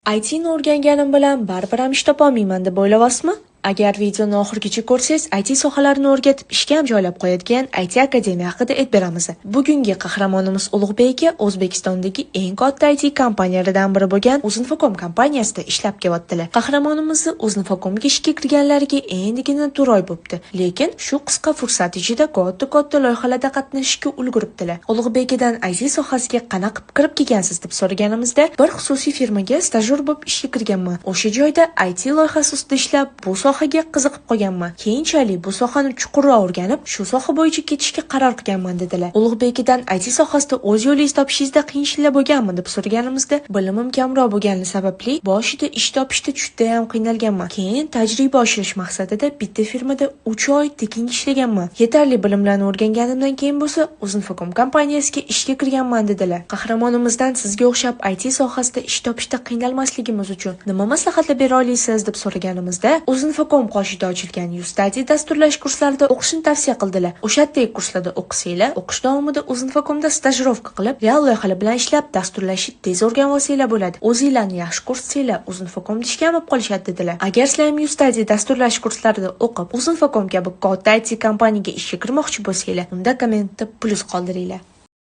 ITni o'rganganim bilan baribir ham ish topolmayman deb o'ylayapsizmi? Agar videoni oxirigacha ko'rsangiz, IT sohalarini o'rgatib ishga ham joylab qo'yadigan IT akademiya haqida aytib beramiz. Bugungi qahramonimiz Ulug'bek aka O'zbekistondagi eng katta IT kompaniyalaridan biri bo'lgan Uzinfocom kompaniyasida ishlab kelyaptilar. Qahramonimizni Uzinfocomga ishga kirganlariga endigina 4 oy bo'libdi, lekin shu qisqa fursat ichida katta loyihalarda qatnashishga ulguribdilar. Ulug'bek akadan IT sohasiga qanaqa kirib kelgansiz deb so'raganimizda, bir xususiy firmaga stajyor bo'lib ishga kirganman. O'sha joyda IT loyihasi ustida ishlab, bu sohaga qiziqib qolganman. Keyinchalik bu sohani chuqurroq o'rganib, shu soha bo'yicha ketishga qaror qilganman dedilar. Ulug'bek akadan IT sohasida o'z yo'lingizni topishingizda qiyinchiliklar bo'lganmi deb so'raganimizda, bilimim kamroq bo'lgani sababli boshida ish topishda juda ham qiynalganman. Keyin tajriba oshirish maqsadida bitta firmada 3 oy tekin ishlaganman. Yetarli bilimlarni o'rganganimdan keyin bo'lsa, Uzinfocom kompaniyasiga ishga kirganman dedilar. Qahramonimizdan sizga o'xshab IT sohasida ish topishda qiynalmasligimiz uchun nima maslahatlar bera olasiz deb so'raganimizda, Uzinfocom qoshida ochilgan YouStudy dasturlash kurslarida o'qishni tavsiya qildilar. O'shatdagi kurslarda o'qisanglar, o'qish davomida Uzinfocomda stajirovka qilib, real loyihalar bilan ishlab, dasturlashni tez o'rganib olsanglar bo'ladi. O'zingizlarni yaxshi ko'rsatsangiz, Uzinfocomda ishga ham olib qolishadi dedilar. Agar sizlar ham YouStudy dasturlash kurslarida o'qib, Uzinfocom kabi katta IT kompaniyaga ishga kirmoqchi bo'lsanglar, unda kommentda plus qoldiringlar.